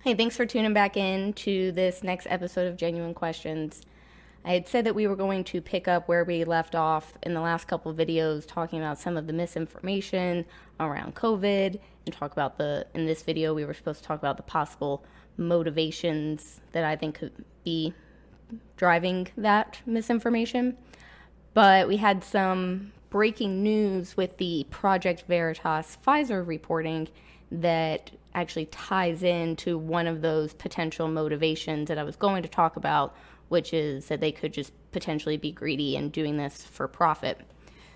Hey, thanks for tuning back in to this next episode of Genuine Questions. I had said that we were going to pick up where we left off in the last couple of videos, talking about some of the misinformation around COVID, and in this video, we were supposed to talk about the possible motivations that I think could be driving that misinformation. But we had some breaking news with the Project Veritas Pfizer reporting that actually ties into one of those potential motivations that I was going to talk about, which is that they could just potentially be greedy and doing this for profit.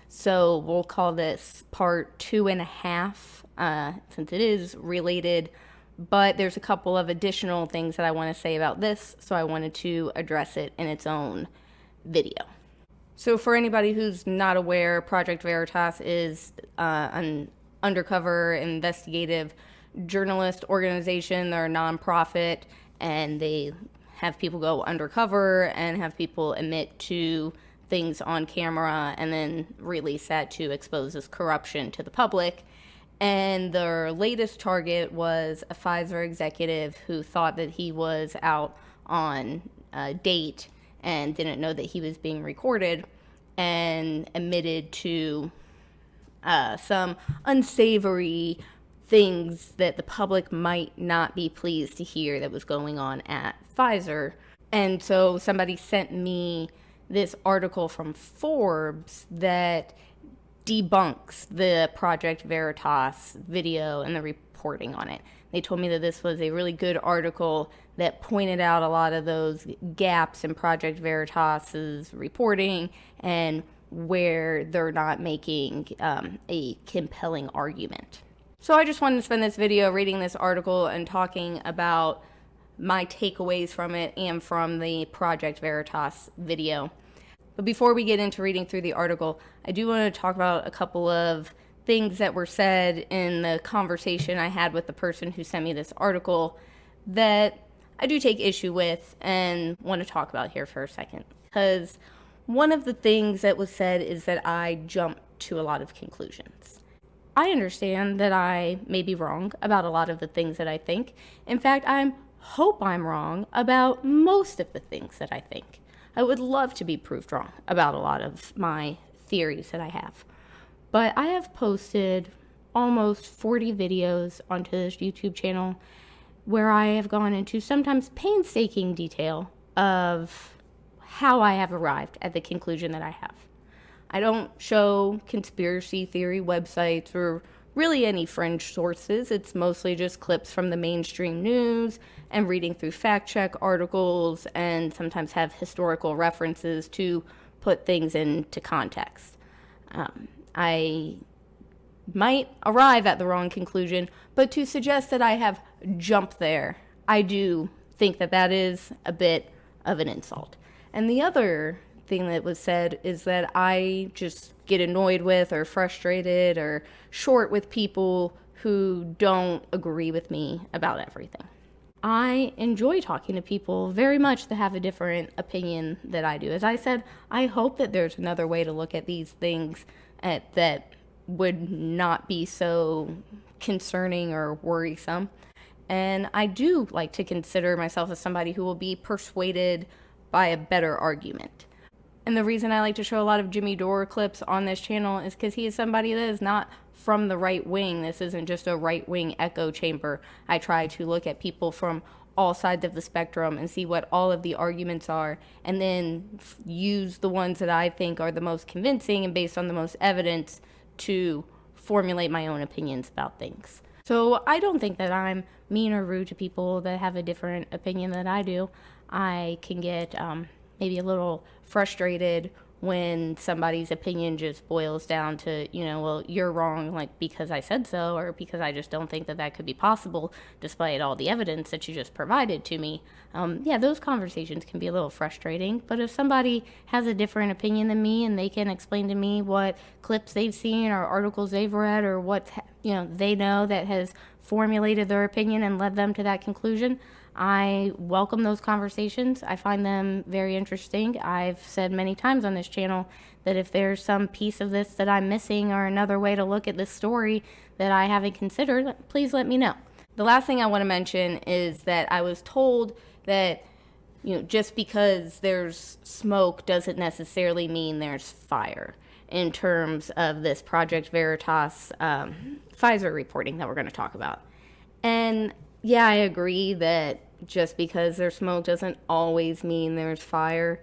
So we'll call this part 2.5, since it is related, but there's a couple of additional things that I want to say about this, so I wanted to address it in its own video. So for anybody who's not aware, Project Veritas is an undercover investigative journalist organization. They're a nonprofit, and they have people go undercover and have people admit to things on camera and then release that to expose this corruption to the public. And their latest target was a Pfizer executive who thought that he was out on a date and didn't know that he was being recorded, and admitted to some unsavory things that the public might not be pleased to hear that was going on at Pfizer. And so somebody sent me this article from Forbes that debunks the Project Veritas video and the reporting on it. They told me that this was a really good article that pointed out a lot of those gaps in Project Veritas's reporting and where they're not making a compelling argument. So I just wanted to spend this video reading this article and talking about my takeaways from it and from the Project Veritas video. But before we get into reading through the article, I do want to talk about a couple of things that were said in the conversation I had with the person who sent me this article that I do take issue with and want to talk about here for a second. Because one of the things that was said is that I jumped to a lot of conclusions. I understand that I may be wrong about a lot of the things that I think. In fact, I hope I'm wrong about most of the things that I think. I would love to be proved wrong about a lot of my theories that I have. But I have posted almost 40 videos onto this YouTube channel where I have gone into sometimes painstaking detail of how I have arrived at the conclusion that I have. I don't show conspiracy theory websites or really any fringe sources. It's mostly just clips from the mainstream news and reading through fact check articles, and sometimes have historical references to put things into context. I might arrive at the wrong conclusion, but to suggest that I have jumped there, I do think that that is a bit of an insult. And the other thing that was said is that I just get annoyed with or frustrated or short with people who don't agree with me about everything. I enjoy talking to people very much that have a different opinion that I do. As I said, I hope that there's another way to look at these things that would not be so concerning or worrisome. And I do like to consider myself as somebody who will be persuaded by a better argument. And the reason I like to show a lot of Jimmy Dore clips on this channel is because he is somebody that is not from the right wing. This isn't just a right-wing echo chamber. I try to look at people from all sides of the spectrum and see what all of the arguments are, and then use the ones that I think are the most convincing and based on the most evidence to formulate my own opinions about things. So I don't think that I'm mean or rude to people that have a different opinion than I do. I can get maybe a little frustrated when somebody's opinion just boils down to, well, you're wrong, like, because I said so, or because I just don't think that that could be possible, despite all the evidence that you just provided to me. Those conversations can be a little frustrating, but if somebody has a different opinion than me and they can explain to me what clips they've seen or articles they've read or what, they know that has formulated their opinion and led them to that conclusion, I welcome those conversations. I find them very interesting. I've said many times on this channel that if there's some piece of this that I'm missing or another way to look at this story that I haven't considered, please let me know. The last thing I want to mention is that I was told that, just because there's smoke doesn't necessarily mean there's fire in terms of this Project Veritas Pfizer reporting that we're going to talk about. And yeah, I agree that just because there's smoke doesn't always mean there's fire,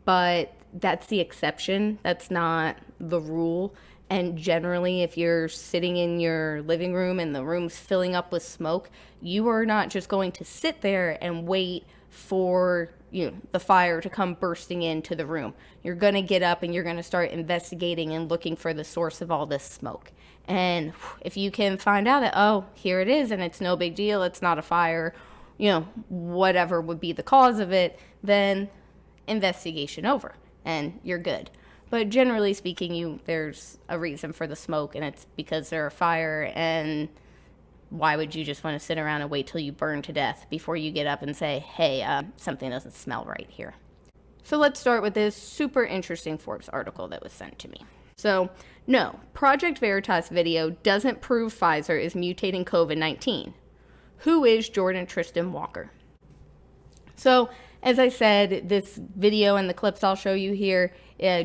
but that's the exception. That's not the rule. And generally, if you're sitting in your living room and the room's filling up with smoke, you are not just going to sit there and wait for the fire to come bursting into the room. You're going to get up and you're going to start investigating and looking for the source of all this smoke. And if you can find out that, oh, here it is and it's no big deal, it's not a fire, whatever would be the cause of it, then investigation over and you're good. But generally speaking, there's a reason for the smoke, and it's because there's a fire, and why would you just want to sit around and wait till you burn to death before you get up and say, hey, something doesn't smell right here? So let's start with this super interesting Forbes article that was sent to me. So, no, Project Veritas video doesn't prove Pfizer is mutating COVID-19. Who is Jordan Tristan Walker? So, as I said, this video and the clips I'll show you here,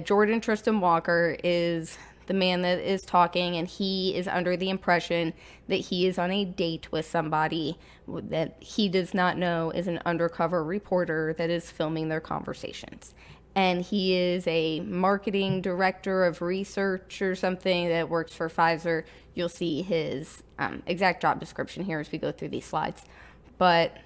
Jordan Tristan Walker is the man that is talking, and he is under the impression that he is on a date with somebody that he does not know is an undercover reporter that is filming their conversations. And he is a marketing director of research or something that works for Pfizer. You'll see his exact job description here as we go through these slides. But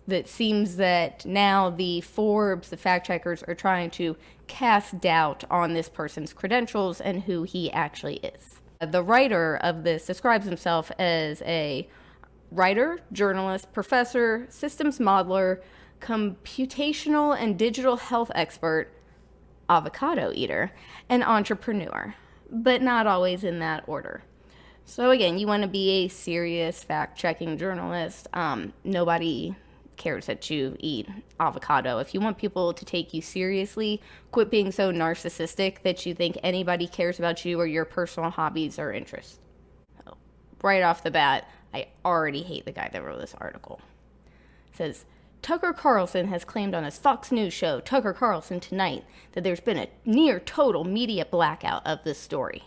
that seems that now the Forbes, the fact checkers, are trying to cast doubt on this person's credentials and who he actually is. The writer of this describes himself as a writer, journalist, professor, systems modeler, computational and digital health expert, avocado eater, and entrepreneur, but not always in that order. So again, you want to be a serious fact-checking journalist. Nobody cares that you eat avocado. If you want people to take you seriously, quit being so narcissistic that you think anybody cares about you or your personal hobbies or interests. So, right off the bat, I already hate the guy that wrote this article. It says, Tucker Carlson has claimed on his Fox News show, Tucker Carlson Tonight, that there's been a near total media blackout of this story.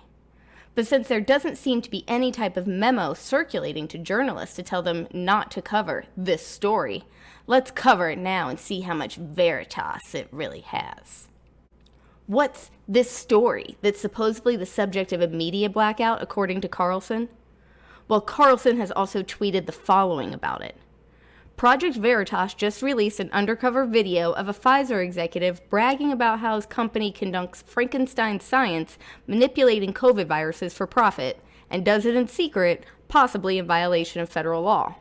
But since there doesn't seem to be any type of memo circulating to journalists to tell them not to cover this story, let's cover it now and see how much Veritas it really has. What's this story that's supposedly the subject of a media blackout, according to Carlson? Well, Carlson has also tweeted the following about it. Project Veritas just released an undercover video of a Pfizer executive bragging about how his company conducts Frankenstein science, manipulating COVID viruses for profit, and does it in secret, possibly in violation of federal law.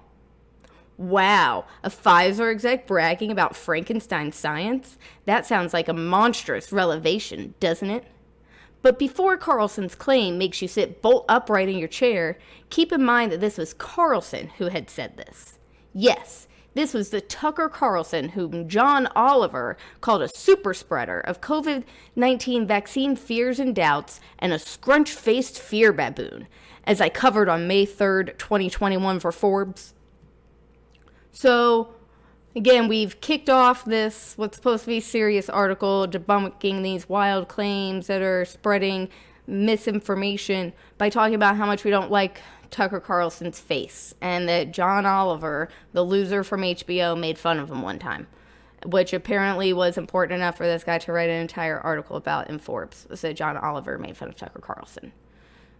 Wow, a Pfizer exec bragging about Frankenstein science? That sounds like a monstrous revelation, doesn't it? But before Carlson's claim makes you sit bolt upright in your chair, keep in mind that this was Carlson who had said this. Yes, this was the Tucker Carlson whom John Oliver called a super spreader of COVID-19 vaccine fears and doubts and a scrunch-faced fear baboon, as I covered on May 3rd, 2021 for Forbes. So, again, we've kicked off this, what's supposed to be a serious article, debunking these wild claims that are spreading misinformation by talking about how much we don't like Tucker Carlson's face, and that John Oliver, the loser from HBO, made fun of him one time, which apparently was important enough for this guy to write an entire article about in Forbes, so John Oliver made fun of Tucker Carlson.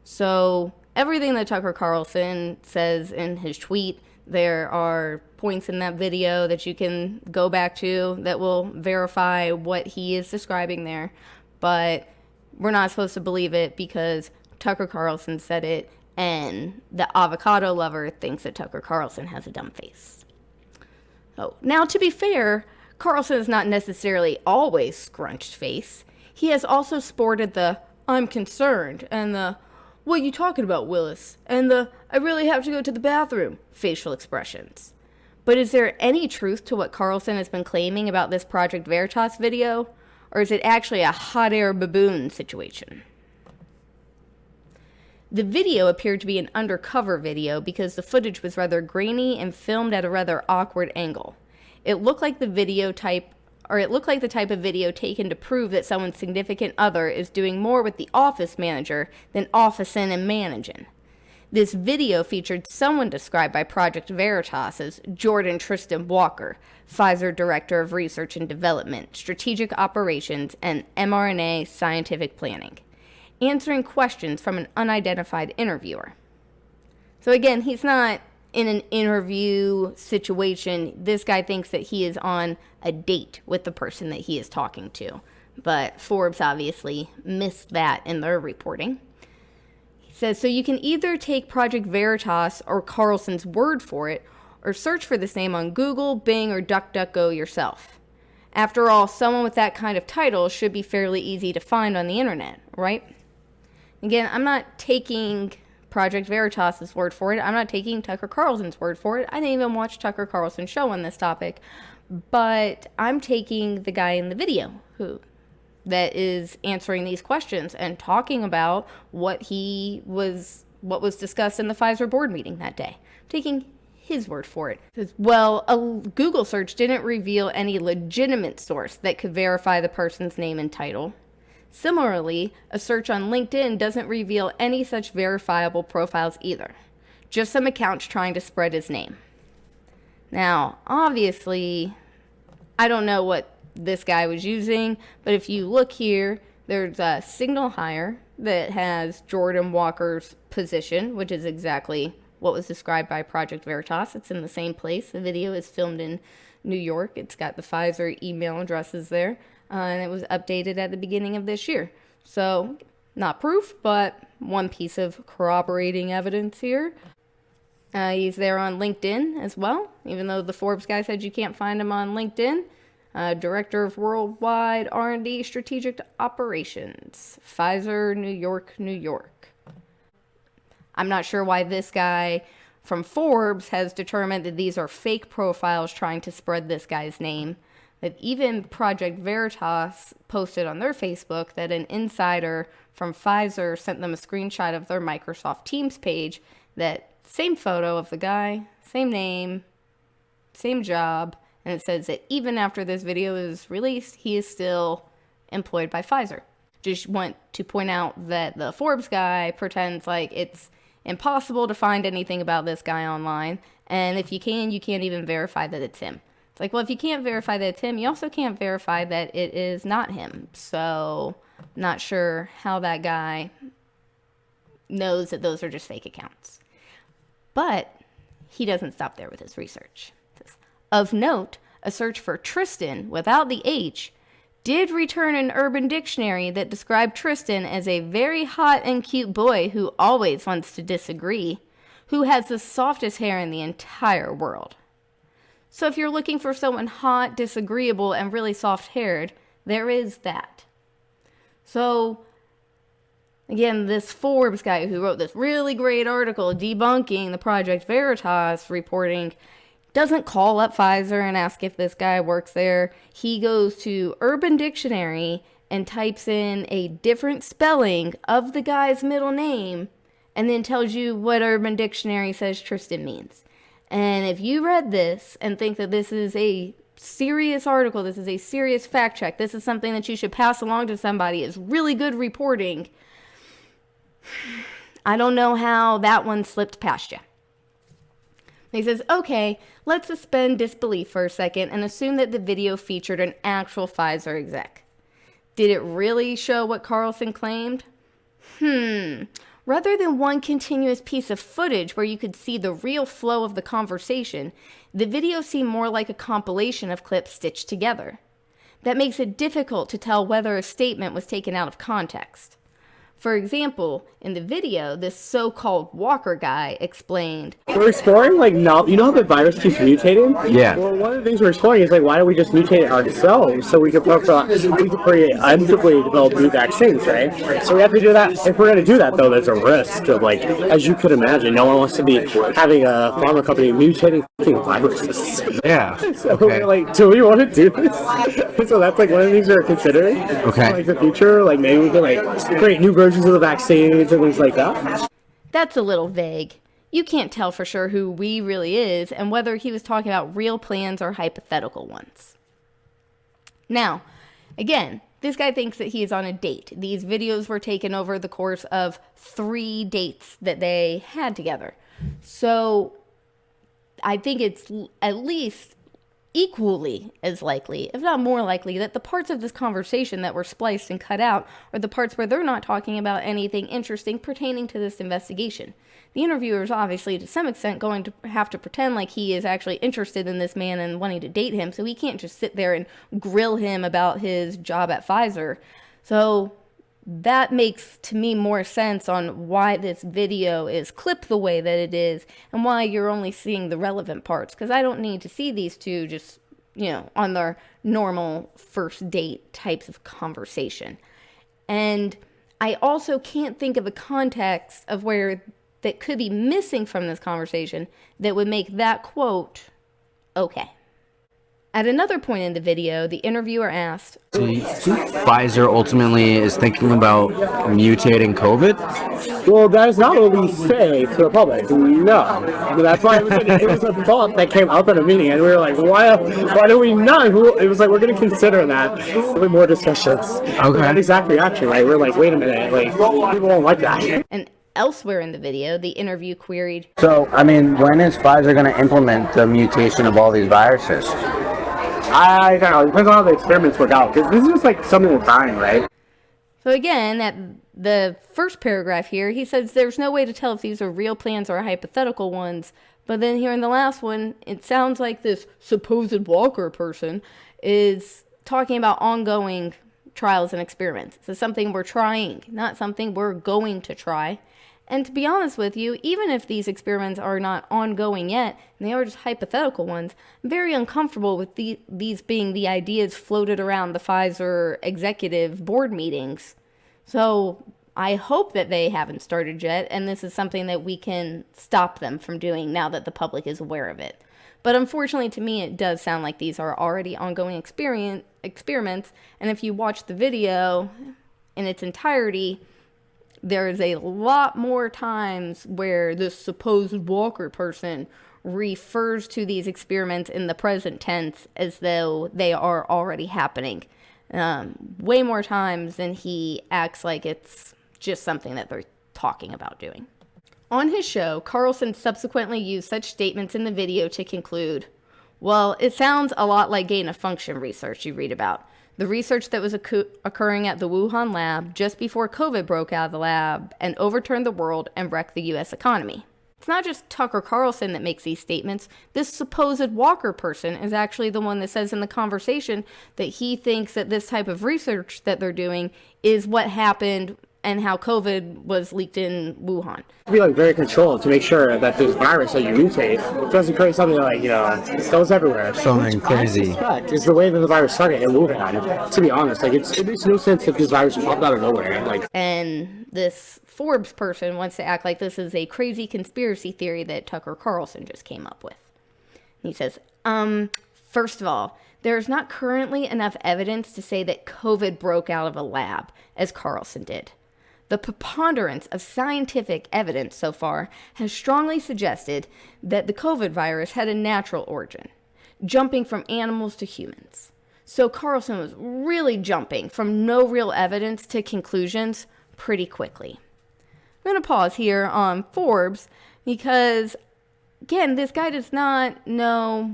So everything that Tucker Carlson says in his tweet, there are points in that video that you can go back to that will verify what he is describing there, but we're not supposed to believe it because Tucker Carlson said it, and the avocado lover thinks that Tucker Carlson has a dumb face. Oh, now, to be fair, Carlson is not necessarily always scrunched face. He has also sported the, I'm concerned, and the, what are you talking about, Willis, and the, I really have to go to the bathroom facial expressions. But is there any truth to what Carlson has been claiming about this Project Veritas video, or is it actually a hot air baboon situation? The video appeared to be an undercover video because the footage was rather grainy and filmed at a rather awkward angle. It looked like the type of video taken to prove that someone's significant other is doing more with the office manager than officing and managing. This video featured someone described by Project Veritas as Jordan Tristan Walker, Pfizer Director of Research and Development, Strategic Operations, and mRNA Scientific Planning, answering questions from an unidentified interviewer. So again, he's not in an interview situation. This guy thinks that he is on a date with the person that he is talking to. But Forbes obviously missed that in their reporting. He says, so you can either take Project Veritas or Carlson's word for it, or search for this name on Google, Bing, or DuckDuckGo yourself. After all, someone with that kind of title should be fairly easy to find on the internet, right? Again, I'm not taking Project Veritas' word for it. I'm not taking Tucker Carlson's word for it. I didn't even watch Tucker Carlson's show on this topic. But I'm taking the guy in the video that is answering these questions and talking about what was discussed in the Pfizer board meeting that day. I'm taking his word for it. It says, well, a Google search didn't reveal any legitimate source that could verify the person's name and title. Similarly, a search on LinkedIn doesn't reveal any such verifiable profiles either. Just some accounts trying to spread his name. Now, obviously, I don't know what this guy was using, but if you look here, there's a Signal Hire that has Jordan Walker's position, which is exactly what was described by Project Veritas. It's in the same place. The video is filmed in New York. It's got the Pfizer email addresses there, and it was updated at the beginning of this year. So, not proof, but one piece of corroborating evidence here. He's there on LinkedIn as well, even though the Forbes guy said you can't find him on LinkedIn. Director of Worldwide R&D Strategic Operations, Pfizer, New York, New York. I'm not sure why this guy from Forbes has determined that these are fake profiles trying to spread this guy's name. That even Project Veritas posted on their Facebook that an insider from Pfizer sent them a screenshot of their Microsoft Teams page, that same photo of the guy, same name, same job, and it says that even after this video is released, he is still employed by Pfizer. Just want to point out that the Forbes guy pretends like it's impossible to find anything about this guy online, and if you can't even verify that it's him. It's like, well, if you can't verify that it's him, you also can't verify that it is not him. So, not sure how that guy knows that those are just fake accounts. But he doesn't stop there with his research. Of note, a search for Tristan without the H did return an Urban Dictionary that described Tristan as a very hot and cute boy who always wants to disagree, who has the softest hair in the entire world. So if you're looking for someone hot, disagreeable, and really soft-haired, there is that. So, again, this Forbes guy who wrote this really great article debunking the Project Veritas reporting doesn't call up Pfizer and ask if this guy works there. He goes to Urban Dictionary and types in a different spelling of the guy's middle name and then tells you what Urban Dictionary says Tristan means. And if you read this and think that this is a serious article, this is a serious fact check, this is something that you should pass along to somebody, it's really good reporting, I don't know how that one slipped past you. He says, okay, let's suspend disbelief for a second and assume that the video featured an actual Pfizer exec. Did it really show what Carlson claimed? Rather than one continuous piece of footage where you could see the real flow of the conversation, the video seemed more like a compilation of clips stitched together. That makes it difficult to tell whether a statement was taken out of context. For example, in the video, this so-called Walker guy explained, we're exploring, like, now, you know how the virus keeps mutating? Yeah. Well, one of the things we're exploring is, like, why don't we just mutate it ourselves so we could preemptively develop new vaccines, right? So we have to do that. If we're going to do that, though, there's a risk of, like, as you could imagine, no one wants to be having a pharma company mutating viruses. Yeah. So we're like, do we want to do this? So that's, like, one of the things we're considering. Okay. Like, the future, like, maybe we can, like, create new versions of the vaccines and things like that. that's a little vague. You can't tell for sure who we really is and whether he was talking about real plans or hypothetical ones. Now, again, this guy thinks that he is on a date. These videos were taken over the course of 3 dates that they had together. So I think it's at least equally as likely, if not more likely, that the parts of this conversation that were spliced and cut out are the parts where they're not talking about anything interesting pertaining to this investigation. The interviewer is obviously, to some extent, going to have to pretend like he is actually interested in this man and wanting to date him, so he can't just sit there and grill him about his job at Pfizer. So that makes, to me, more sense on why this video is clipped the way that it is and why you're only seeing the relevant parts. Because I don't need to see these two just, on their normal first date types of conversation. And I also can't think of a context of where that could be missing from this conversation that would make that quote okay. At another point in the video, the interviewer asked, Pfizer ultimately is thinking about mutating COVID? Well, that is not what we say to the public. No. That's why it was a thought that came up in a meeting, and we were like, why do we not? It was like, we're going to consider that. With more discussions. Okay. That exact reaction, right? We're like, wait a minute. Like, people won't like that. And elsewhere in the video, the interview queried, So, when is Pfizer going to implement the mutation of all these viruses? I don't know. It depends on how the experiments work out. Because this is just like something that's dying, right? So again, at the first paragraph here, he says there's no way to tell if these are real plans or hypothetical ones. But then here in the last one, it sounds like this supposed Walker person is talking about ongoing trials and experiments. So something we're trying, not something we're going to try. And to be honest with you, even if these experiments are not ongoing yet, and they are just hypothetical ones, I'm very uncomfortable with these being the ideas floated around the Pfizer executive board meetings. So I hope that they haven't started yet, and this is something that we can stop them from doing now that the public is aware of it. But unfortunately, to me, it does sound like these are already ongoing experiments, and if you watch the video in its entirety, there is a lot more times where this supposed Walker person refers to these experiments in the present tense as though they are already happening. Way more times than he acts like it's just something that they're talking about doing. On his show, Carlson subsequently used such statements in the video to conclude, well, it sounds a lot like gain-of-function research you read about. The research that was occurring at the Wuhan lab just before COVID broke out of the lab and overturned the world and wrecked the U.S. economy. It's not just Tucker Carlson that makes these statements. This supposed Walker person is actually the one that says in the conversation that he thinks that this type of research that they're doing is what happened and how COVID was leaked in Wuhan. To be very controlled to make sure that this virus that you mutate doesn't create something it goes everywhere. Something crazy. I suspect is the way that the virus started in Wuhan. To be honest, it makes no sense if this virus popped out of nowhere. And this Forbes person wants to act like this is a crazy conspiracy theory that Tucker Carlson just came up with. He says, first of all, there is not currently enough evidence to say that COVID broke out of a lab, as Carlson did. The preponderance of scientific evidence so far has strongly suggested that the COVID virus had a natural origin, jumping from animals to humans. So Carlson was really jumping from no real evidence to conclusions pretty quickly. I'm going to pause here on Forbes because, again, this guy does not know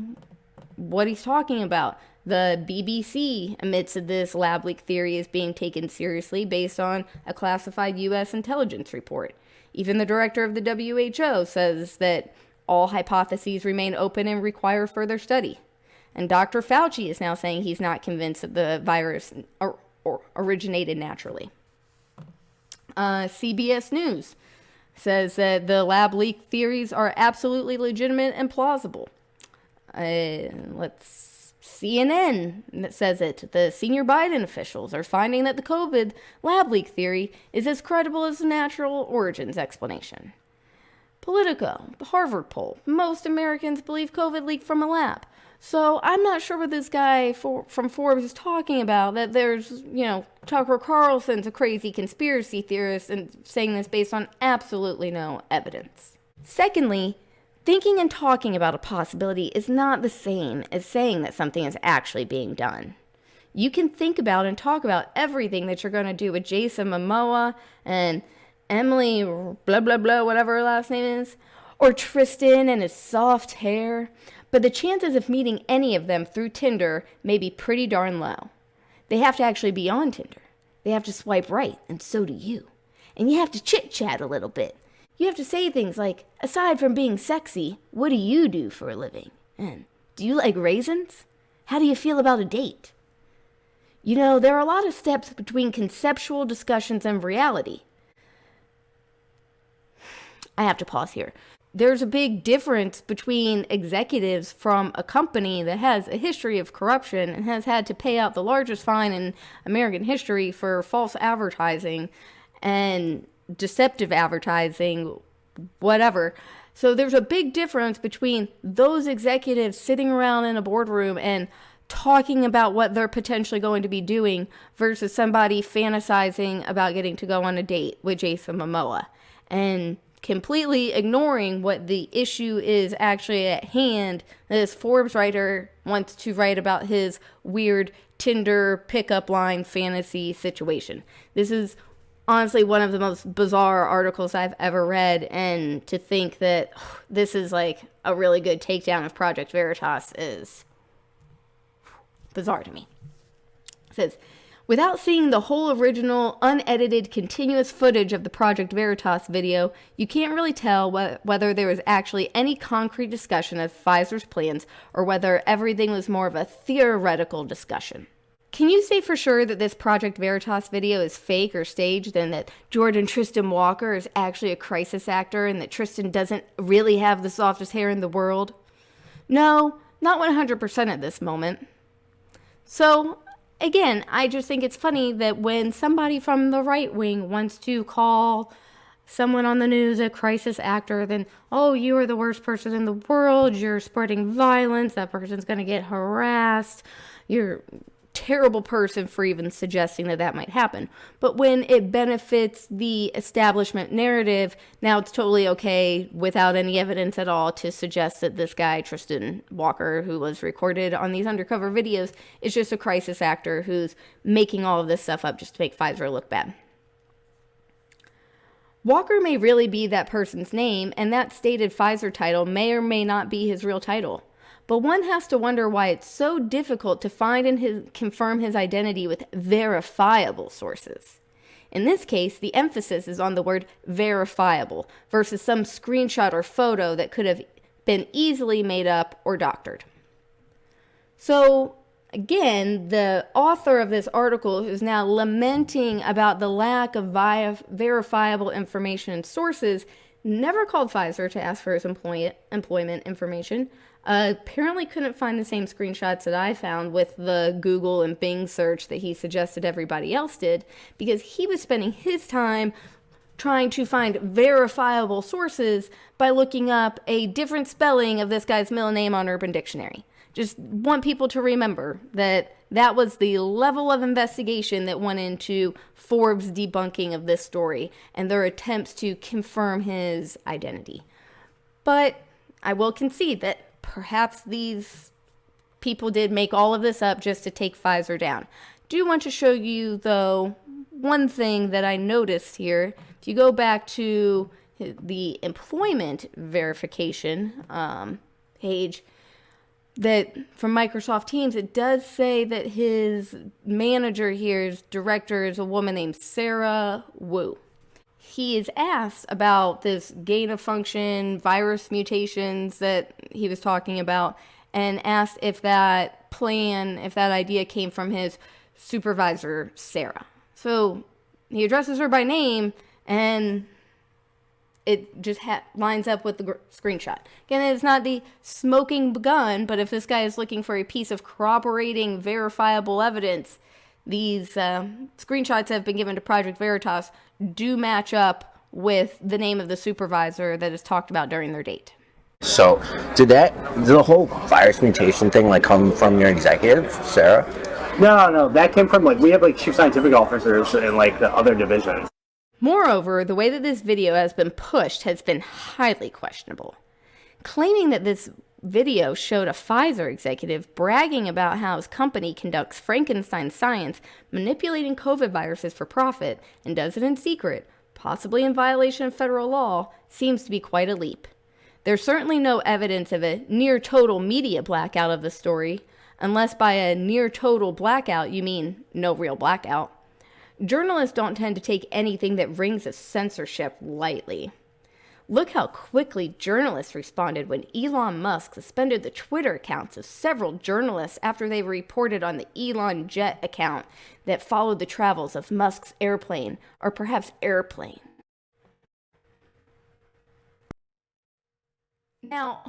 what he's talking about. The BBC admits that this lab leak theory is being taken seriously based on a classified U.S. intelligence report. Even the director of the WHO says that all hypotheses remain open and require further study. And Dr. Fauci is now saying he's not convinced that the virus originated naturally. CBS News says that the lab leak theories are absolutely legitimate and plausible. CNN that says it. The senior Biden officials are finding that the COVID lab leak theory is as credible as the natural origins explanation. Politico, the Harvard poll. Most Americans believe COVID leaked from a lab. So I'm not sure what this guy from Forbes is talking about, that there's, Tucker Carlson's a crazy conspiracy theorist and saying this based on absolutely no evidence. Secondly, thinking and talking about a possibility is not the same as saying that something is actually being done. You can think about and talk about everything that you're going to do with Jason Momoa and Emily blah blah blah, whatever her last name is, or Tristan and his soft hair, but the chances of meeting any of them through Tinder may be pretty darn low. They have to actually be on Tinder. They have to swipe right, and so do you. And you have to chit-chat a little bit. You have to say things like, aside from being sexy, what do you do for a living? And do you like raisins? How do you feel about a date? There are a lot of steps between conceptual discussions and reality. I have to pause here. There's a big difference between executives from a company that has a history of corruption and has had to pay out the largest fine in American history for false advertising and deceptive advertising, whatever. So there's a big difference between those executives sitting around in a boardroom and talking about what they're potentially going to be doing versus somebody fantasizing about getting to go on a date with Jason Momoa and completely ignoring what the issue is actually at hand. This Forbes writer wants to write about his weird Tinder pickup line fantasy situation. This is honestly one of the most bizarre articles I've ever read, and to think that this is like a really good takedown of Project Veritas is bizarre to me. It says, without seeing the whole original, unedited, continuous footage of the Project Veritas video, you can't really tell whether there was actually any concrete discussion of Pfizer's plans or whether everything was more of a theoretical discussion. Can you say for sure that this Project Veritas video is fake or staged, and that Jordan Tristan Walker is actually a crisis actor and that Tristan doesn't really have the softest hair in the world? No, not 100% at this moment. So, again, I just think it's funny that when somebody from the right wing wants to call someone on the news a crisis actor, then, oh, you are the worst person in the world, you're spreading violence, that person's going to get harassed, you're a terrible person for even suggesting that that might happen. But when it benefits the establishment narrative, now it's totally okay without any evidence at all to suggest that this guy, Tristan Walker, who was recorded on these undercover videos, is just a crisis actor who's making all of this stuff up just to make Pfizer look bad. Walker may really be that person's name, and that stated Pfizer title may or may not be his real title. But one has to wonder why it's so difficult to find and confirm his identity with verifiable sources. In this case, the emphasis is on the word verifiable versus some screenshot or photo that could have been easily made up or doctored. So, again, the author of this article is now lamenting about the lack of verifiable information and sources, never called Pfizer to ask for his employment information. Apparently couldn't find the same screenshots that I found with the Google and Bing search that he suggested everybody else did, because he was spending his time trying to find verifiable sources by looking up a different spelling of this guy's middle name on Urban Dictionary. Just want people to remember that that was the level of investigation that went into Forbes' debunking of this story and their attempts to confirm his identity. But I will concede that perhaps these people did make all of this up just to take Pfizer down. Do want to show you, though, one thing that I noticed here. If you go back to the employment verification page that from Microsoft Teams, it does say that his manager here, his director, is a woman named Sarah Wu. He is asked about this gain-of-function virus mutations that he was talking about, and asked if that plan, if that idea came from his supervisor, Sarah. So he addresses her by name, and it just lines up with the screenshot. Again, it's not the smoking gun, but if this guy is looking for a piece of corroborating, verifiable evidence, these screenshots that have been given to Project Veritas do match up with the name of the supervisor that is talked about during their date. So, did the whole virus mutation thing like come from your executive, Sarah? No, that came from we have chief scientific officers in the other divisions. Moreover, the way that this video has been pushed has been highly questionable. Claiming that this video showed a Pfizer executive bragging about how his company conducts Frankenstein science, manipulating COVID viruses for profit, and does it in secret, possibly in violation of federal law, seems to be quite a leap. There's certainly no evidence of a near-total media blackout of the story, unless by a near-total blackout you mean no real blackout. Journalists don't tend to take anything that rings of censorship lightly. Look how quickly journalists responded when Elon Musk suspended the Twitter accounts of several journalists after they reported on the Elon Jet account that followed the travels of Musk's airplane, or perhaps airplane. Now,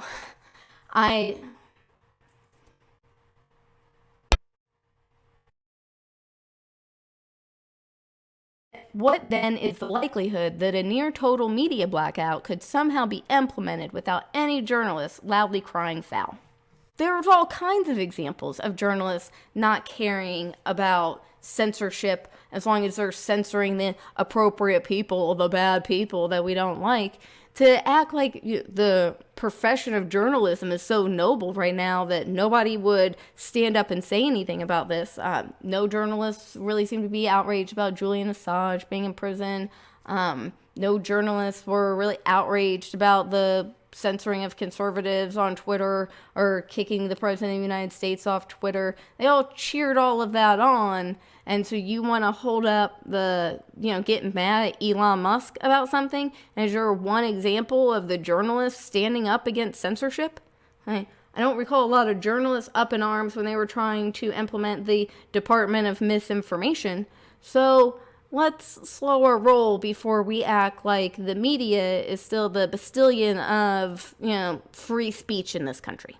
what then is the likelihood that a near-total media blackout could somehow be implemented without any journalists loudly crying foul? There's all kinds of examples of journalists not caring about censorship as long as they're censoring the appropriate people, the bad people that we don't like. To act like the profession of journalism is so noble right now that nobody would stand up and say anything about this. No journalists really seem to be outraged about Julian Assange being in prison. No journalists were really outraged about the censoring of conservatives on Twitter or kicking the president of the United States off Twitter. They all cheered all of that on. And so you want to hold up getting mad at Elon Musk about something as your one example of the journalists standing up against censorship? I don't recall a lot of journalists up in arms when they were trying to implement the Department of Misinformation. So let's slow our roll before we act like the media is still the bastion of, free speech in this country.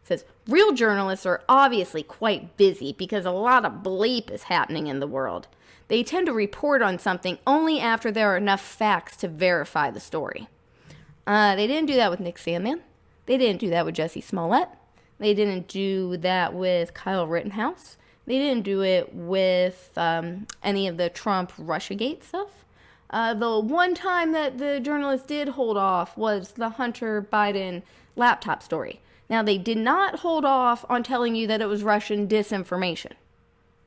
It says, real journalists are obviously quite busy because a lot of bleep is happening in the world. They tend to report on something only after there are enough facts to verify the story. They didn't do that with Nick Sandmann. They didn't do that with Jesse Smollett. They didn't do that with Kyle Rittenhouse. They didn't do it with any of the Trump Russiagate stuff. The one time that the journalists did hold off was the Hunter Biden laptop story. Now, they did not hold off on telling you that it was Russian disinformation.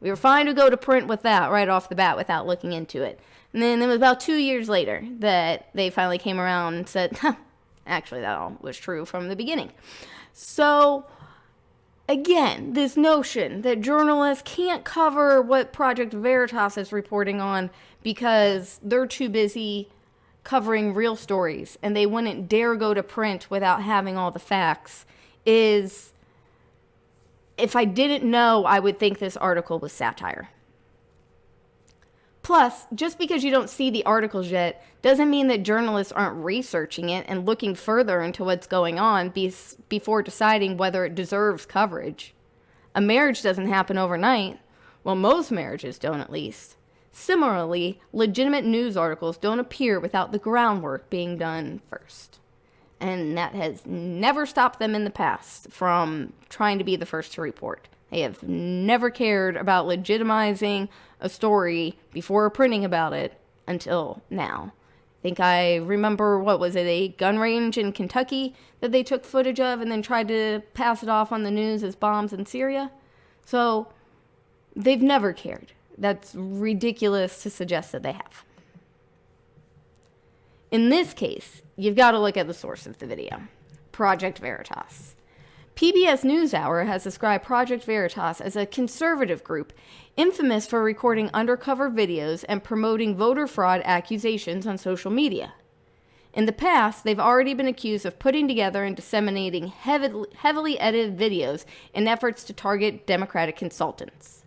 We were fine to go to print with that right off the bat without looking into it. And then it was about 2 years later that they finally came around and said, actually, that all was true from the beginning. So, again, this notion that journalists can't cover what Project Veritas is reporting on because they're too busy covering real stories and they wouldn't dare go to print without having all the facts is, if I didn't know, I would think this article was satire. Plus, just because you don't see the articles yet doesn't mean that journalists aren't researching it and looking further into what's going on before deciding whether it deserves coverage. A marriage doesn't happen overnight. Well, most marriages don't, at least. Similarly, legitimate news articles don't appear without the groundwork being done first. And that has never stopped them in the past from trying to be the first to report. They have never cared about legitimizing a story before printing about it until now. I think I remember, a gun range in Kentucky that they took footage of and then tried to pass it off on the news as bombs in Syria. So they've never cared. That's ridiculous to suggest that they have. In this case, you've got to look at the source of the video, Project Veritas. PBS NewsHour has described Project Veritas as a conservative group infamous for recording undercover videos and promoting voter fraud accusations on social media. In the past, they've already been accused of putting together and disseminating heavily edited videos in efforts to target Democratic consultants.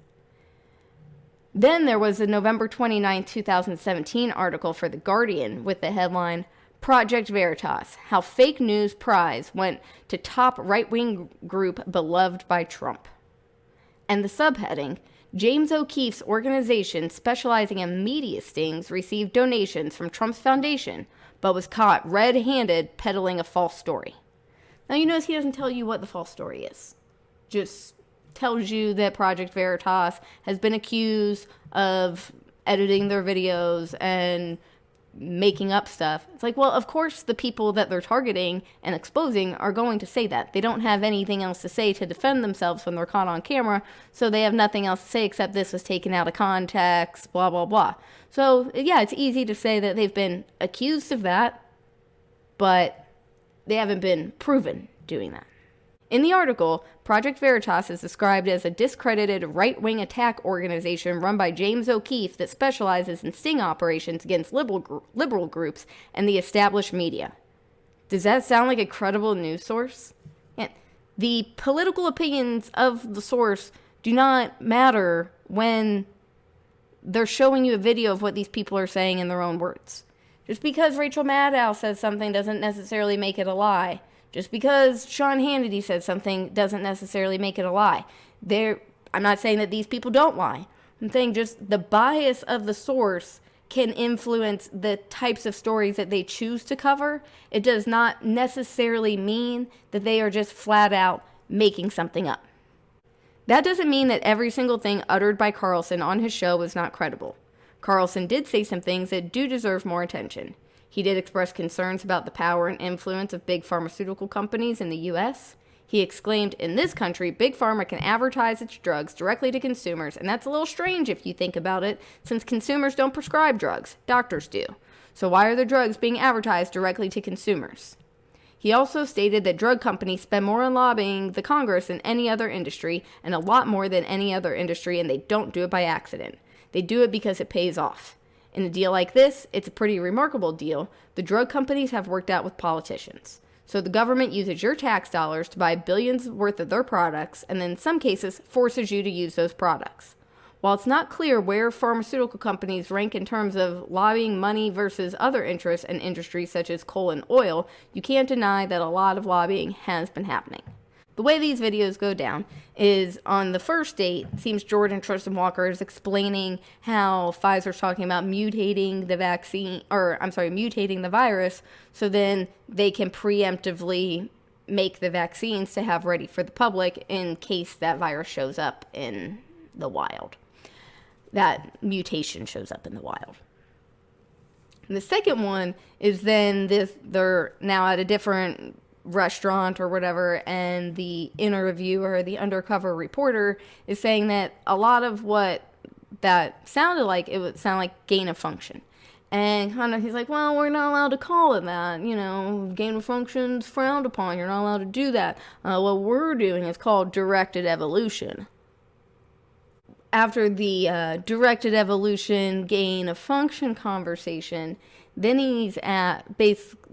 Then there was a November 29, 2017 article for The Guardian with the headline, Project Veritas, How Fake News Prize Went to Top Right-Wing Group Beloved by Trump. And the subheading, James O'Keefe's organization specializing in media stings received donations from Trump's foundation, but was caught red-handed peddling a false story. Now you notice he doesn't tell you what the false story is. Just tells you that Project Veritas has been accused of editing their videos and making up stuff. It's like, well, of course the people that they're targeting and exposing are going to say that. They don't have anything else to say to defend themselves when they're caught on camera, so they have nothing else to say except this was taken out of context, blah, blah, blah. So, yeah, it's easy to say that they've been accused of that, but they haven't been proven doing that. In the article, Project Veritas is described as a discredited right-wing attack organization run by James O'Keefe that specializes in sting operations against liberal groups and the established media. Does that sound like a credible news source? Yeah. The political opinions of the source do not matter when they're showing you a video of what these people are saying in their own words. Just because Rachel Maddow says something doesn't necessarily make it a lie. Just because Sean Hannity said something doesn't necessarily make it a lie. I'm not saying that these people don't lie. I'm saying just the bias of the source can influence the types of stories that they choose to cover. It does not necessarily mean that they are just flat out making something up. That doesn't mean that every single thing uttered by Carlson on his show was not credible. Carlson did say some things that do deserve more attention. He did express concerns about the power and influence of big pharmaceutical companies in the U.S. He exclaimed, in this country, Big Pharma can advertise its drugs directly to consumers, and that's a little strange if you think about it, since consumers don't prescribe drugs, doctors do. So why are the drugs being advertised directly to consumers? He also stated that drug companies spend more on lobbying the Congress than any other industry, and a lot more than any other industry, and they don't do it by accident. They do it because it pays off. In a deal like this, it's a pretty remarkable deal. The drug companies have worked out with politicians. So the government uses your tax dollars to buy billions worth of their products, and then in some cases forces you to use those products. While it's not clear where pharmaceutical companies rank in terms of lobbying money versus other interests and industries such as coal and oil, you can't deny that a lot of lobbying has been happening. The way these videos go down is on the first date, it seems Jordan Tristan Walker is explaining how Pfizer's talking about mutating the virus, so then they can preemptively make the vaccines to have ready for the public in case that virus shows up in the wild. That mutation shows up in the wild. And the second one is then they're now at a different restaurant or whatever, and the interviewer, the undercover reporter, is saying that a lot of what that sounded like, it would sound like gain of function. And kind of he's like, well, we're not allowed to call it that. Gain of function's frowned upon. You're not allowed to do that. What we're doing is called directed evolution. After the directed evolution gain of function conversation, then he's at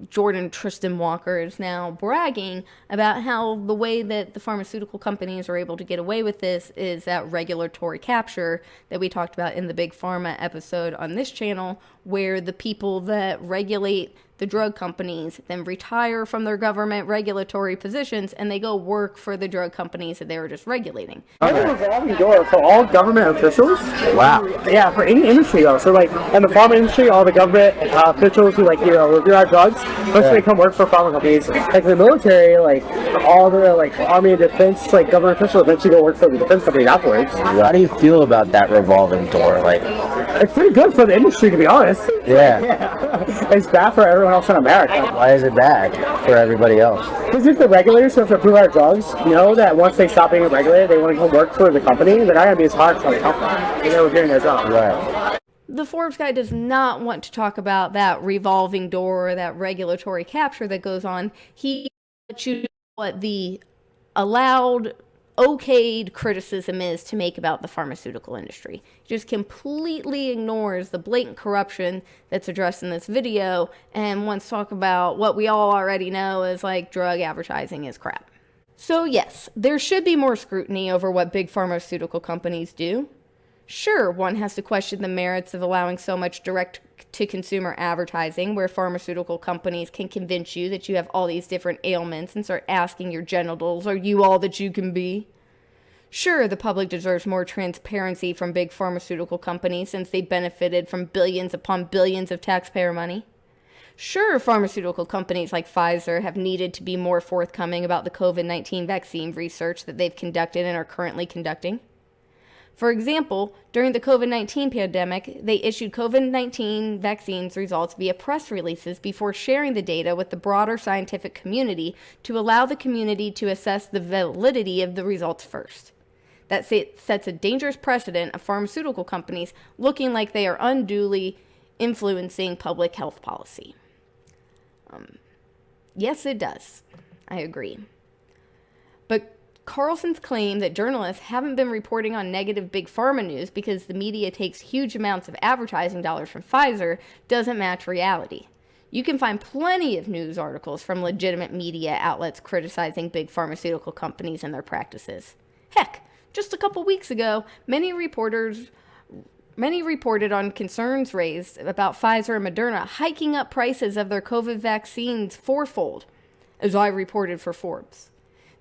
Jordan Tristan Walker is now bragging about how the way that the pharmaceutical companies are able to get away with this is that regulatory capture that we talked about in the Big Pharma episode on this channel, where the people that regulate the drug companies then retire from their government regulatory positions and they go work for the drug companies that they were just regulating. It's a revolving door for all government officials. Wow. Yeah, for any industry though. So like in the pharma industry, all the government officials who review our drugs, mostly they come work for pharma companies. Like in the military, like all the army and defense government officials eventually go work for the defense companies afterwards. How do you feel about that revolving door? It's pretty good for the industry, to be honest. Yeah. It's bad for everyone else in America. Why is it bad for everybody else? Because if the regulators who have to approve our drugs know that once they stop being regulated, they want to go work for the company, they're not going to be as hard for the company. They were doing their job. Right. The Forbes guy does not want to talk about that revolving door or that regulatory capture that goes on. He chooses what the allowed, okayed criticism is to make about the pharmaceutical industry. He just completely ignores the blatant corruption that's addressed in this video and wants to talk about what we all already know is drug advertising is crap. So yes, there should be more scrutiny over what big pharmaceutical companies do. Sure, one has to question the merits of allowing so much direct-to-consumer advertising where pharmaceutical companies can convince you that you have all these different ailments and start asking your genitals, are you all that you can be? Sure, the public deserves more transparency from big pharmaceutical companies since they benefited from billions upon billions of taxpayer money. Sure, pharmaceutical companies like Pfizer have needed to be more forthcoming about the COVID-19 vaccine research that they've conducted and are currently conducting. For example, during the COVID-19 pandemic, they issued COVID-19 vaccines results via press releases before sharing the data with the broader scientific community to allow the community to assess the validity of the results first. That sets a dangerous precedent of pharmaceutical companies looking like they are unduly influencing public health policy. Yes, it does. I agree. But Carlson's claim that journalists haven't been reporting on negative big pharma news because the media takes huge amounts of advertising dollars from Pfizer doesn't match reality. You can find plenty of news articles from legitimate media outlets criticizing big pharmaceutical companies and their practices. Heck, just a couple weeks ago, many reported on concerns raised about Pfizer and Moderna hiking up prices of their COVID vaccines fourfold, as I reported for Forbes.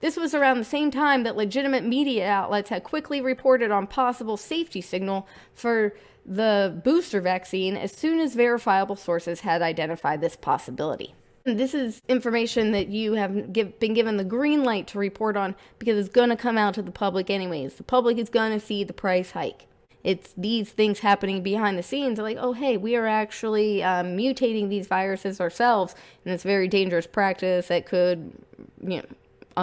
This was around the same time that legitimate media outlets had quickly reported on possible safety signal for the booster vaccine as soon as verifiable sources had identified this possibility. This is information that you have been given the green light to report on because it's going to come out to the public anyways. The public is going to see the price hike. It's these things happening behind the scenes, like, oh, hey, we are actually mutating these viruses ourselves, and it's very dangerous practice that could,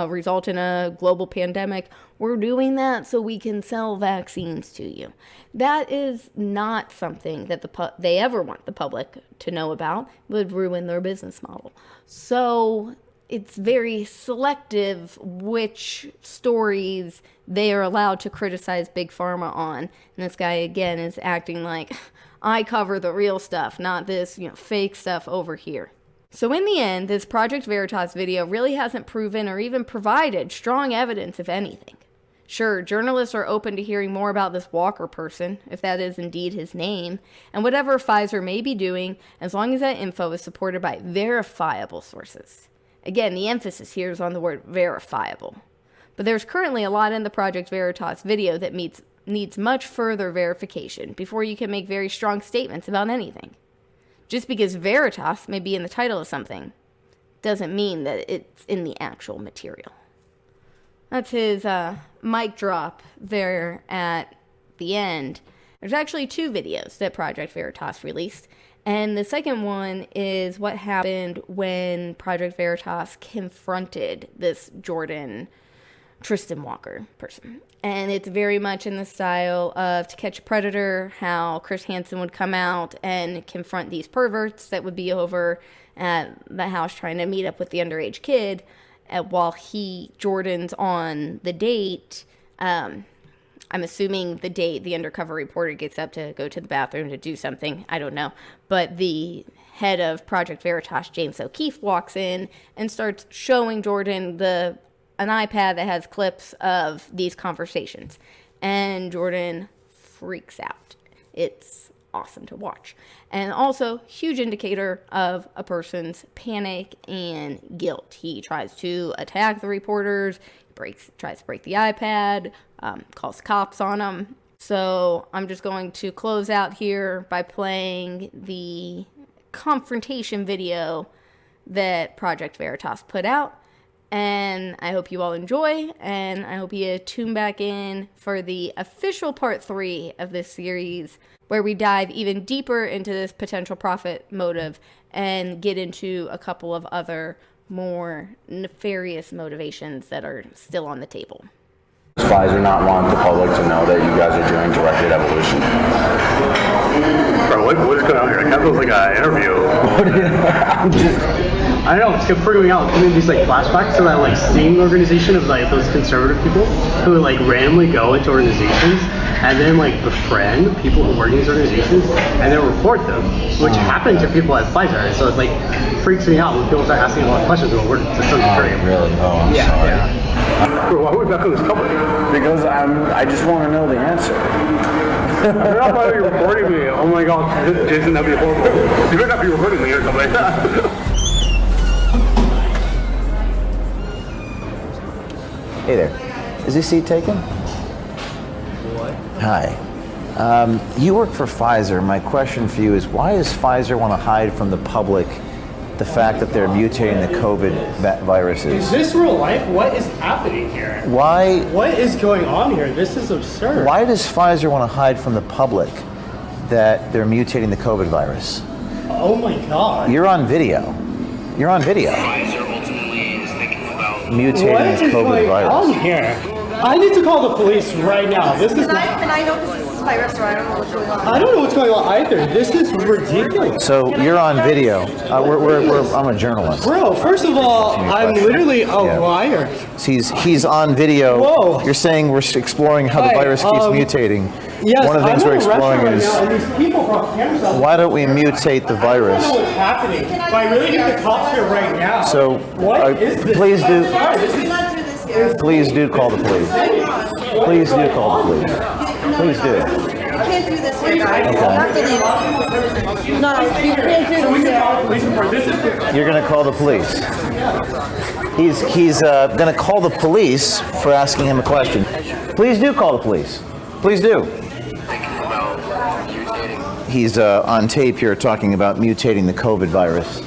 result in a global pandemic. We're doing that so we can sell vaccines to you. That is not something that they ever want the public to know about. It would ruin their business model. So it's very selective which stories they are allowed to criticize Big Pharma on. And this guy, again, is acting like, I cover the real stuff, not this, fake stuff over here. So in the end, this Project Veritas video really hasn't proven or even provided strong evidence of anything. Sure, journalists are open to hearing more about this Walker person, if that is indeed his name, and whatever Pfizer may be doing, as long as that info is supported by verifiable sources. Again, the emphasis here is on the word verifiable. But there's currently a lot in the Project Veritas video that needs much further verification before you can make very strong statements about anything. Just because Veritas may be in the title of something doesn't mean that it's in the actual material. That's his mic drop there at the end. There's actually 2 videos that Project Veritas released. And the second one is what happened when Project Veritas confronted this Jordan Tristan Walker person. And it's very much in the style of To Catch a Predator, how Chris Hansen would come out and confront these perverts that would be over at the house trying to meet up with the underage kid while Jordan's on the date. I'm assuming the date the undercover reporter gets up to go to the bathroom to do something. I don't know. But the head of Project Veritas, James O'Keefe, walks in and starts showing Jordan an iPad that has clips of these conversations. And Jordan freaks out. It's awesome to watch. And also, huge indicator of a person's panic and guilt. He tries to attack the reporters, tries to break the iPad, calls cops on them. So I'm just going to close out here by playing the confrontation video that Project Veritas put out. And I hope you all enjoy, and I hope you tune back in for the official part 3 of this series, where we dive even deeper into this potential profit motive and get into a couple of other more nefarious motivations that are still on the table. Does Pfizer not want the public to know that you guys are doing directed evolution? Bro, what is going on here? It kind of feels like an interview. I don't know, it's freaking me out. Giving these flashbacks to that sting organization of those conservative people who randomly go into organizations and then befriend people who work in these organizations and then report them, which happened to people at Pfizer. So it freaks me out when people start asking a lot of questions about work. It's so great. Really? Oh, I'm sorry. Yeah. Bro, why are we back on this topic? Because I just want to know the answer. I don't know why you're reporting me. Oh my god, Jason, that'd be horrible. You better not be reporting me or something. Hey there. Is this seat taken? What? Hi. You work for Pfizer. My question for you is, why does Pfizer want to hide from the public the fact that they're mutating the COVID viruses? Is this real life? What is happening here? Why? What is going on here? This is absurd. Why does Pfizer want to hide from the public that they're mutating the COVID virus? Oh my God. You're on video. You're on video. Pfizer ultimately is thinking about Mutating What the is COVID going virus. on here? I need to call the police right now. This is Can I know because this is my restaurant? I don't know what's going on. I don't know what's going on either. This is ridiculous. So you're on video. I'm a journalist. Bro, first of all, I'm literally a liar. He's on video. Whoa. You're saying we're exploring how the Hey, virus keeps mutating. Yes, One of the things I'm we're in a restaurant exploring right is now, and these people brought cameras out. why don't we mutate the I virus? don't know what's happening, but I really need the cops here right now. So What is this? please do. Sorry, this Do is- not do this here. Please do call the police. Please do call the police. Please do. You can't do this here, guys. You have to leave. No, you can't do this here. Police report. This is You're going to call the police. He's going to call the police for asking him a question. Please do call the police. Please do. thinking about mutating. He's on tape here talking about mutating the COVID virus.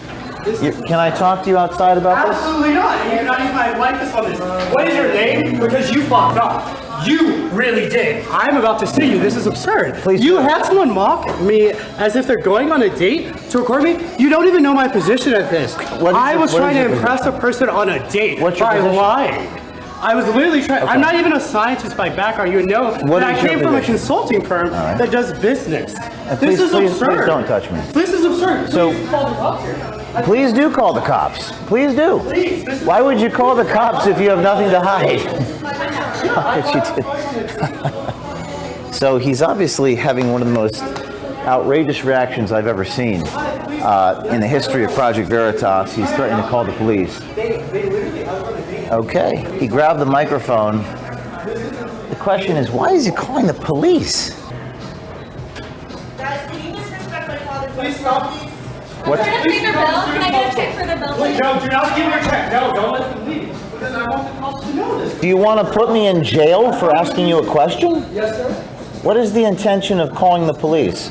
Can I talk to you outside about this? absolutely not. You're not even my likeness on this. What is your name? Because you fucked up. You really did. I'm about to sue you. This is absurd. Please You do. had someone mock me as if they're going on a date to record me. You don't even know my position at this. What is I your- was what trying is to your impress a person on a date What's your by position? lying. I was literally trying. Okay. I'm not even a scientist by background. You know What that I is your came from a position? consulting firm right. that does business. please- This is please absurd. don't touch me. This is absurd. So- Please call the cops here. Please do call the cops. Please do. Please, this is- Why would you call the cops if you have nothing to hide? She did. So he's obviously having one of the most outrageous reactions I've ever seen in the history of Project Veritas. He's threatening to call the police. Okay, he grabbed the microphone. The question is, why is he calling the police? Guys, can you disrespect my father? Please stop. What? Can I pay their bill? Can I get a check for their bill? Wait, no, do not give your check. No, don't let them leave. Because I want the cops to know this. Do you want to put me in jail for asking you a question? Yes, sir. What is the intention of calling the police?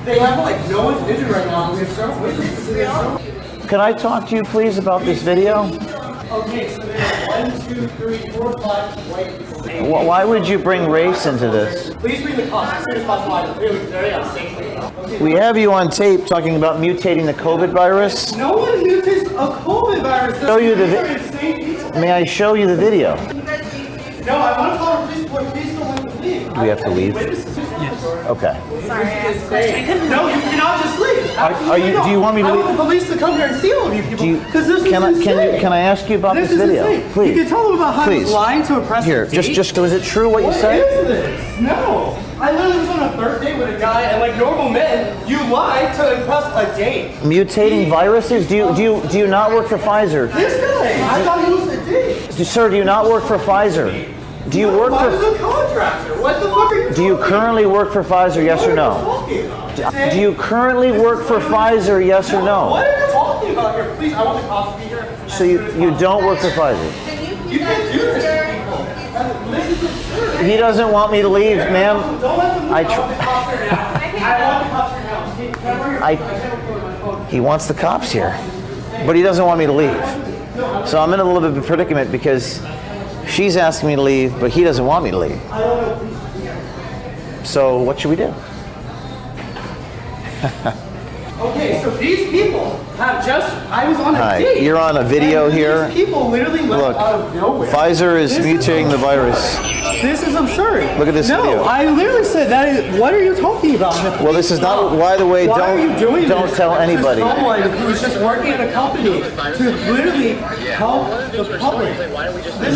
They have like no one's injured right now. We have several witnesses. Can I talk to you, please, about this video? Okay, so there's 1, 2, 3, 4, 5 white people. Why would you bring race into this? Please bring the cops as soon as possible. I'm really very unsafe. Okay. We have you on tape talking about mutating the COVID virus. No one mutates a COVID virus. Show you the These vi- are insane people. May I show you the video? No, I want to call a police report. Please don't let them leave. Do we have to leave? Witnesses. Yes. Okay. Sorry, I asked a question. No, you cannot just leave. Are you- do you want me to I leave? want the police to come here and see all of you people. Do you, Because this is insane. can I ask you about this is video? insane. Please. You can tell them about how I was Please. lying to impress Here, a date. just was it true what you What said? is this? No. I literally was on a third date with a guy, and like normal men, you lie to impress a date. Mutating viruses? Do you not work for Pfizer? This guy, I thought he was a date. Sir, do you not work for Pfizer? Do you work Why was for a contractor? What the fuck are you Do you currently work for Pfizer, yes or no? Do you currently work for Pfizer, yes or no? What are you talking about here? Please, I want the cops to be here. So you don't work for Pfizer? You can do this to people. This is absurd. He doesn't want me to leave, ma'am. Don't let them I leave. I want the cops here now. I want the cops here now. Can I borrow your- I- I can't record my phone. He wants the cops here, but he doesn't want me to leave. So I'm in a little bit of a predicament because she's asking me to leave, but he doesn't want me to leave. So what should we do? Okay, so these people have just, I was on a Hi, date. you're on a video and here. These people literally left Look, out of nowhere. Pfizer is This mutating the virus. This is absurd. Look at this no, video. I literally said that is, what are you talking about? Well, this is not. By the way, Why are you doing don't this tell to anybody. someone who's just working at a company to literally help the public.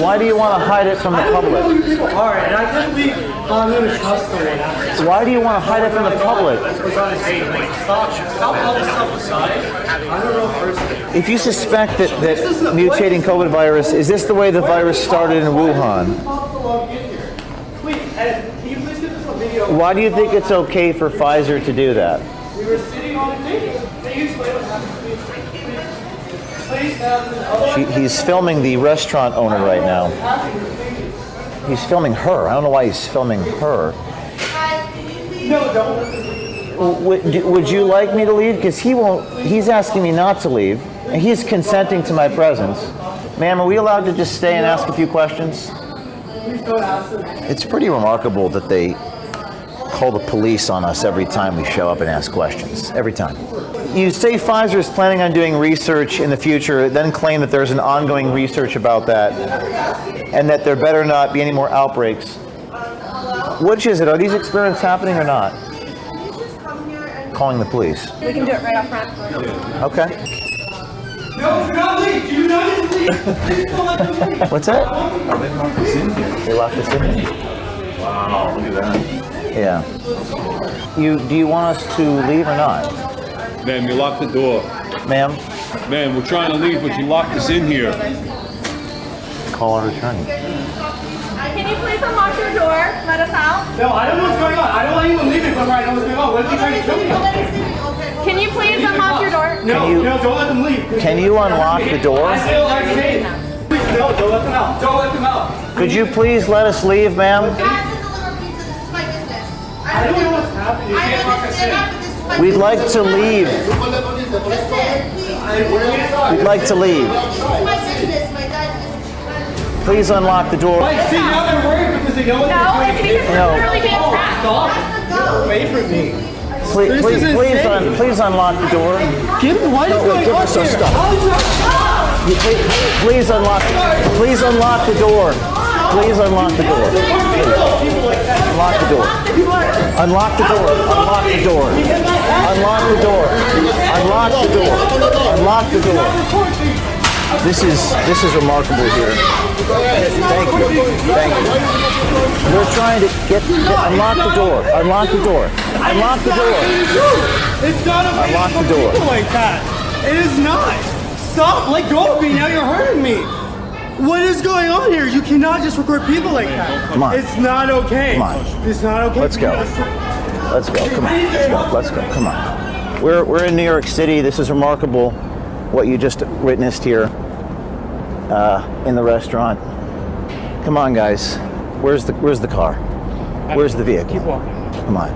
Why do you want to hide it from the I don't know public? who you people are, and I can't believe I'm going to trust someone after. Why do you want to hide it from the public? I was on a date. Like, stop all this stuff aside. I'm a real person. If you suspect that mutating COVID virus, is this the way the virus started in Wuhan? Please, can you please get this on video? Why do you think it's okay for Pfizer to do that? We were sitting on a date. Can you explain what happened, please? Please, He's filming the restaurant owner right now. He's filming her. I don't know why he's filming her. No, don't. Would you like me to leave? Because he won't. He's asking me not to leave, and he's consenting to my presence. Ma'am, are we allowed to just stay and ask a few questions? It's pretty remarkable that they call the police on us every time we show up and ask questions. Every time. You say Pfizer is planning on doing research in the future, then claim that there's an ongoing research about that, and that there better not be any more outbreaks. Which is it? Are these experiments happening or not? Calling the police. We can do it right up front. Okay. No, do not leave. Do not leave. Please don't let them leave. What's that? They locked us in. Wow, look at that. Yeah. Do you want us to leave or not? Ma'am, you locked the door. Ma'am? Ma'am, we're trying to leave, but you locked us in here. Call our attorney. Can you please unlock your door? Let us out. No, I don't know what's going on. I don't want anyone leaving before I know what's going on. What are you trying to kill me? Can you please unlock your door? No, no, don't let them leave. Can you unlock the door? I still like saying that. Please, no, don't let them out. Don't let them out. Could you please let us leave, ma'am? I don't know what's happening. You can't lock us in. We'd like to leave. We'd like to leave. Please unlock the door. Like, see, now they're worried because they know what No, they're it's doing. because we're literally being trapped. Stop. Get away from me. Please unlock the door. What is going on here? Please unlock the door. Please unlock the door. Unlock the door. Unlock the door. Unlock the door. Unlock the door. Unlock the door. Unlock the door. This is remarkable here. Thank you. Thank you. We're trying to unlock the door. Unlock the door. Unlock the door. It's not okay Unlock to the door. people like that. It is not. Stop. Let go of me. Now you're hurting me. What is going on here? You cannot just record people like that. Come on. It's not okay. Come on. It's not okay. Let's go. Let's go. Come on. Let's go. Let's go. Come on. We're in New York City. This is remarkable what you just witnessed here in the restaurant. Come on, guys. Where's the car? Where's the vehicle? Keep walking. Come on.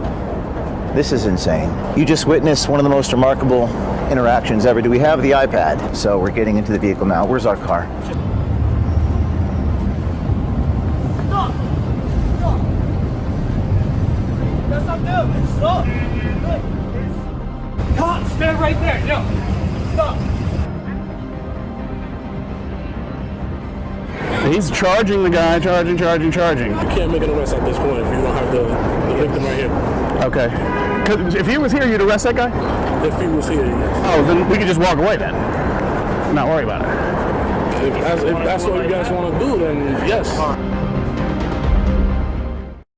This is insane. You just witnessed one of the most remarkable interactions ever. Do we have the iPad? So we're getting into the vehicle now. Where's our car? Stop. Stop. That's not them. Stop. Can't stand right there. No. Stop. He's charging the guy, charging. You can't make an arrest at this point if you don't have the victim right here. Okay. 'Cause if he was here, you'd arrest that guy? If he was here, yes. Oh, then we could just walk away then. Not worry about it. If that's what you guys want to do, then yes.